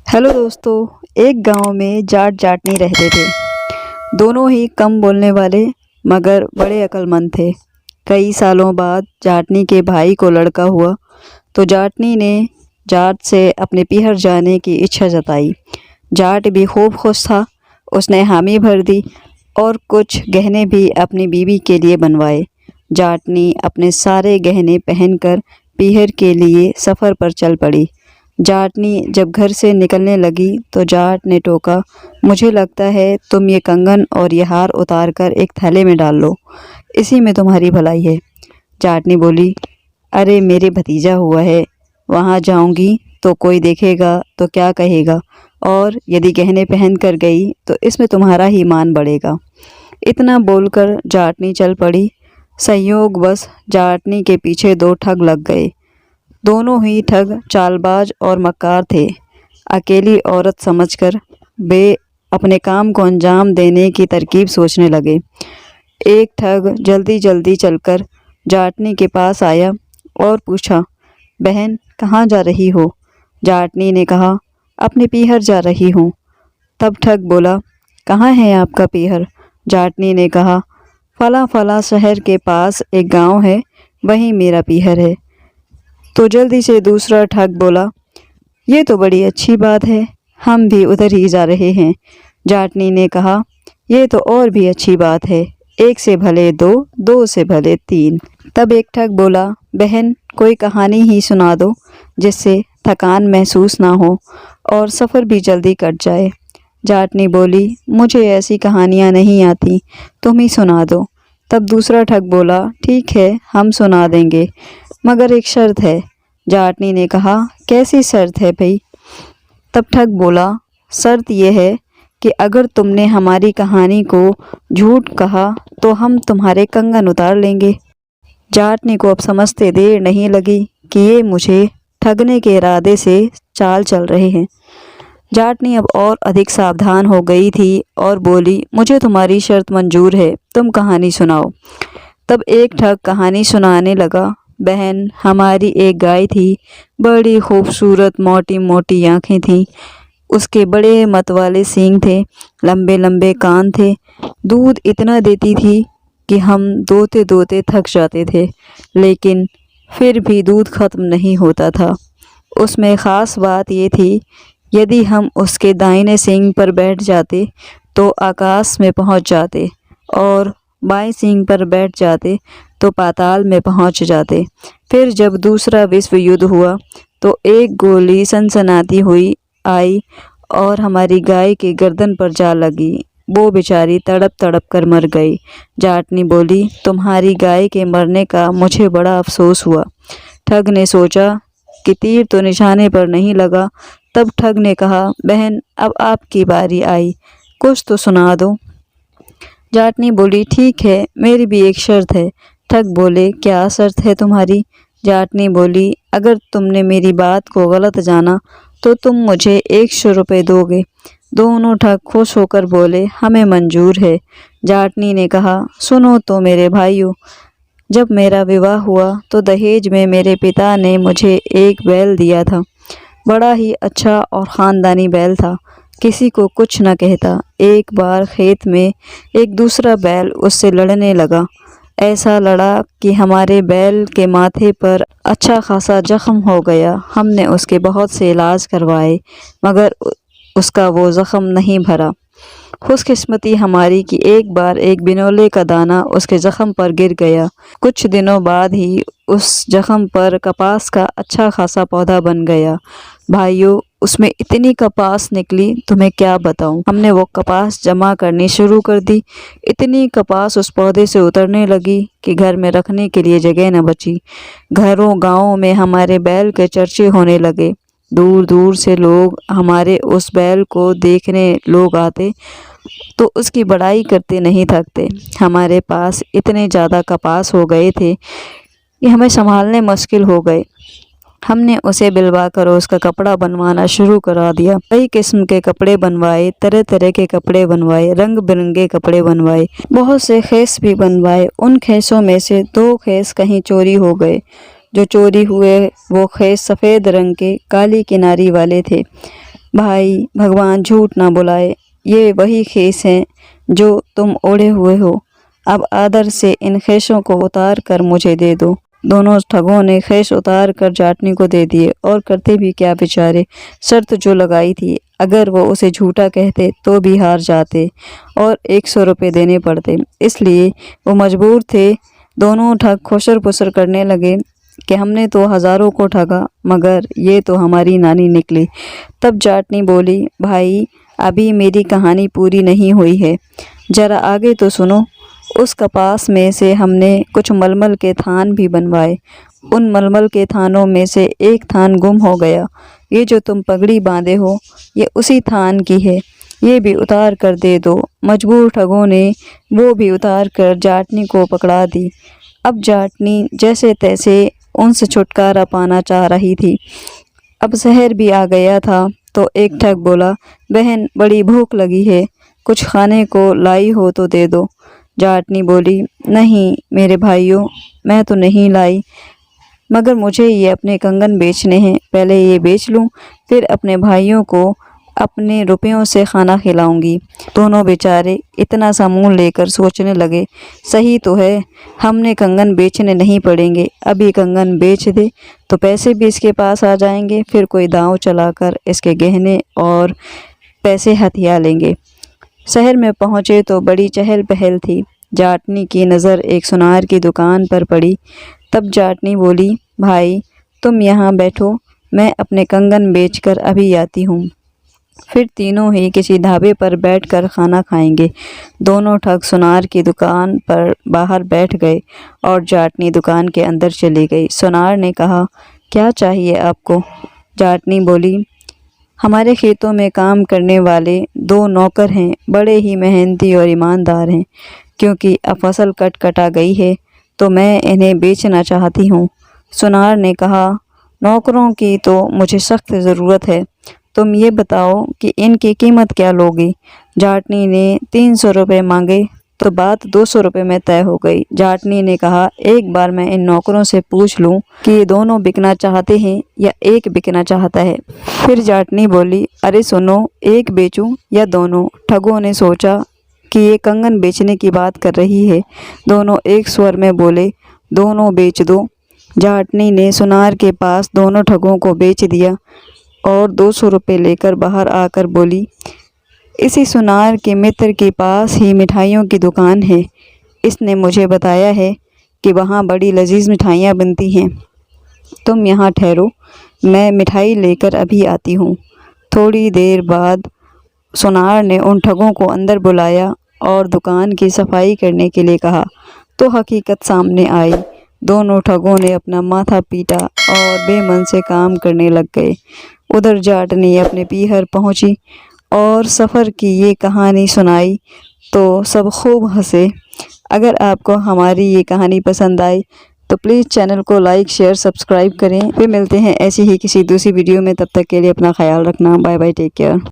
Hello दोस्तों। एक गांव में जाट जाटनी रहते थे। दोनों ही कम बोलने वाले मगर बड़े अक्लमंद थे। कई सालों बाद जाटनी के भाई को लड़का हुआ तो जाटनी ने जाट से अपने पीहर जाने की इच्छा जताई। जाट भी खूब खुश था। उसने हामी भर दी और कुछ गहने भी अपनी बीवी के लिए बनवाए। जाटनी अपने सारे गहने पहनकर पीहर के लिए सफ़र पर चल पड़ी। जाटनी जब घर से निकलने लगी तो जाट ने टोका, मुझे लगता है तुम ये कंगन और ये हार उतार कर एक थैले में डाल लो, इसी में तुम्हारी भलाई है। जाटनी बोली, अरे मेरे भतीजा हुआ है, वहाँ जाऊँगी तो कोई देखेगा तो क्या कहेगा, और यदि गहने पहन कर गई तो इसमें तुम्हारा ही मान बढ़ेगा। इतना बोलकर जाटनी चल पड़ी। संयोग बस जाटनी के पीछे दो ठग लग गए। दोनों ही ठग चालबाज और मक्कार थे। अकेली औरत समझकर वे अपने काम को अंजाम देने की तरकीब सोचने लगे। एक ठग जल्दी जल्दी चलकर जाटनी के पास आया और पूछा, बहन कहाँ जा रही हो? जाटनी ने कहा, अपने पीहर जा रही हूँ। तब ठग बोला, कहाँ है आपका पीहर? जाटनी ने कहा, फला फला शहर के पास एक गांव है, वहीं मेरा पीहर है। तो जल्दी से दूसरा ठग बोला, ये तो बड़ी अच्छी बात है, हम भी उधर ही जा रहे हैं। जाटनी ने कहा, ये तो और भी अच्छी बात है, एक से भले दो, दो से भले तीन। तब एक ठग बोला, बहन कोई कहानी ही सुना दो जिससे थकान महसूस ना हो और सफ़र भी जल्दी कट जाए। जाटनी बोली, मुझे ऐसी कहानियाँ नहीं आती, तुम ही सुना दो। तब दूसरा ठग बोला, ठीक है हम सुना देंगे, मगर एक शर्त है। जाटनी ने कहा, कैसी शर्त है भाई? तब ठग बोला, शर्त यह है कि अगर तुमने हमारी कहानी को झूठ कहा तो हम तुम्हारे कंगन उतार लेंगे। जाटनी को अब समझते देर नहीं लगी कि ये मुझे ठगने के इरादे से चाल चल रहे हैं। जाटनी अब और अधिक सावधान हो गई थी और बोली, मुझे तुम्हारी शर्त मंजूर है, तुम कहानी सुनाओ। तब एक ठग कहानी सुनाने लगा, बहन हमारी एक गाय थी, बड़ी खूबसूरत, मोटी मोटी आँखें थीं, उसके बड़े मत वाले सींग थे, लंबे लंबे कान थे, दूध इतना देती थी कि हम दोते दोते थक जाते थे, लेकिन फिर भी दूध ख़त्म नहीं होता था। उसमें ख़ास बात ये थी, यदि हम उसके दाहिने सींग पर बैठ जाते तो आकाश में पहुंच जाते और बाएं सींग पर बैठ जाते तो पाताल में पहुंच जाते। फिर जब दूसरा विश्व युद्ध हुआ तो एक गोली सनसनाती हुई आई और हमारी गाय के गर्दन पर जा लगी, वो बेचारी तड़प तड़प कर मर गई। जाटनी बोली, तुम्हारी गाय के मरने का मुझे बड़ा अफसोस हुआ। ठग ने सोचा कि तीर तो निशाने पर नहीं लगा। तब ठग ने कहा, बहन अब आपकी बारी आई, कुछ तो सुना दो। जाटनी बोली, ठीक है, मेरी भी एक शर्त है। ठग बोले, क्या शर्त है तुम्हारी? जाटनी बोली, अगर तुमने मेरी बात को गलत जाना तो तुम मुझे 100 रुपये दोगे। दोनों ठग खुश होकर बोले, हमें मंजूर है। जाटनी ने कहा, सुनो तो मेरे भाइयों, जब मेरा विवाह हुआ तो दहेज में मेरे पिता ने मुझे एक बैल दिया था। बड़ा ही अच्छा और ख़ानदानी बैल था, किसी को कुछ न कहता। एक बार खेत में एक दूसरा बैल उससे लड़ने लगा। ऐसा लड़ा कि हमारे बैल के माथे पर अच्छा खासा जख्म हो गया। हमने उसके बहुत से इलाज करवाए मगर उसका वो जख्म नहीं भरा। खुशकिस्मती हमारी कि एक बार एक बिनोले का दाना उसके ज़ख्म पर गिर गया। कुछ दिनों बाद ही उस ज़ख्म पर कपास का अच्छा खासा पौधा बन गया। भाइयों, उसमें इतनी कपास निकली तुम्हें क्या बताऊं। हमने वो कपास जमा करनी शुरू कर दी। इतनी कपास उस पौधे से उतरने लगी कि घर में रखने के लिए जगह न बची। घरों गाँवों में हमारे बैल के चर्चे होने लगे। दूर दूर से लोग हमारे उस बैल को देखने लोग आते तो उसकी बड़ाई करते नहीं थकते। हमारे पास इतने ज़्यादा कपास हो गए थे कि हमें संभालने मुश्किल हो गए। हमने उसे बिलवा कर उसका कपड़ा बनवाना शुरू करा दिया। कई किस्म के कपड़े बनवाए, तरह तरह के कपड़े बनवाए, रंग बिरंगे कपड़े बनवाए, बहुत से खेस भी बनवाए। उन खेसों में से 2 खेस कहीं चोरी हो गए। जो चोरी हुए वो खेस सफ़ेद रंग के काली किनारी वाले थे। भाई भगवान झूठ ना बुलाए, ये वही खेस हैं जो तुम ओढ़े हुए हो। अब आदर से इन खेसों को उतार कर मुझे दे दो। दोनों ठगों ने खेस उतार कर जाटनी को दे दिए, और करते भी क्या बेचारे, शर्त जो लगाई थी, अगर वो उसे झूठा कहते तो भी हार जाते और 100 रुपये देने पड़ते, इसलिए वो मजबूर थे। दोनों ठग खुसर पुसर करने लगे कि हमने तो हज़ारों को ठगा, मगर ये तो हमारी नानी निकली। तब जाटनी बोली, भाई अभी मेरी कहानी पूरी नहीं हुई है, ज़रा आगे तो सुनो। उस कपास में से हमने कुछ मलमल के थान भी बनवाए। उन मलमल के थानों में से एक थान गुम हो गया। ये जो तुम पगड़ी बांधे हो, ये उसी थान की है, ये भी उतार कर दे दो। मजबूर ठगों ने वो भी उतार कर जाटनी को पकड़ा दी। अब जाटनी जैसे तैसे उनसे छुटकारा पाना चाह रही थी। अब शहर भी आ गया था, तो एक ठग बोला, बहन बड़ी भूख लगी है, कुछ खाने को लाई हो तो दे दो। जाटनी बोली, नहीं मेरे भाइयों, मैं तो नहीं लाई, मगर मुझे ये अपने कंगन बेचने हैं, पहले ये बेच लूँ, फिर अपने भाइयों को अपने रुपयों से खाना खिलाऊंगी। दोनों बेचारे इतना सा मुँह लेकर सोचने लगे, सही तो है, हमने कंगन बेचने नहीं पड़ेंगे, अभी कंगन बेच दे तो पैसे भी इसके पास आ जाएंगे, फिर कोई दांव चलाकर इसके गहने और पैसे हथिया लेंगे। शहर में पहुँचे तो बड़ी चहल पहल थी। जाटनी की नज़र एक सुनार की दुकान पर पड़ी। तब जाटनी बोली, भाई तुम यहाँ बैठो, मैं अपने कंगन बेचकर अभी आती हूँ। फिर तीनों ही किसी ढाबे पर बैठकर खाना खाएंगे। दोनों ठग सुनार की दुकान पर बाहर बैठ गए और जाटनी दुकान के अंदर चली गई। सुनार ने कहा, क्या चाहिए आपको? जाटनी बोली, हमारे खेतों में काम करने वाले 2 नौकर हैं, बड़े ही मेहनती और ईमानदार हैं। क्योंकि अब फसल कटा गई है तो मैं इन्हें बेचना चाहती हूँ। सुनार ने कहा, नौकरों की तो मुझे सख्त ज़रूरत है, तुम ये बताओ कि इनकी कीमत क्या लोगी? जाटनी ने 300 रुपये मांगे तो बात 200 रुपये में तय हो गई। जाटनी ने कहा, एक बार मैं इन नौकरों से पूछ लूं कि ये दोनों बिकना चाहते हैं या एक बिकना चाहता है। फिर जाटनी बोली, अरे सुनो, एक बेचूं या दोनों? ठगों ने सोचा कि ये कंगन बेचने की बात कर रही है। दोनों एक स्वर में बोले, दोनों बेच दो। जाटनी ने सुनार के पास दोनों ठगों को बेच दिया और 200 रुपये लेकर बाहर आकर बोली, इसी सुनार के मित्र के पास ही मिठाइयों की दुकान है, इसने मुझे बताया है कि वहाँ बड़ी लजीज मिठाइयाँ बनती हैं, तुम यहाँ ठहरो, मैं मिठाई लेकर अभी आती हूँ। थोड़ी देर बाद सुनार ने उन ठगों को अंदर बुलाया और दुकान की सफाई करने के लिए कहा, तो हकीकत सामने आई। दोनों ठगों ने अपना माथा पीटा और बेमन से काम करने लग गए। उधर जाटनी अपने पीहर पहुंची और सफ़र की ये कहानी सुनाई तो सब खूब हंसे। अगर आपको हमारी ये कहानी पसंद आई तो प्लीज़ चैनल को लाइक शेयर सब्सक्राइब करें। फिर मिलते हैं ऐसी ही किसी दूसरी वीडियो में, तब तक के लिए अपना ख्याल रखना। Bye bye, take care.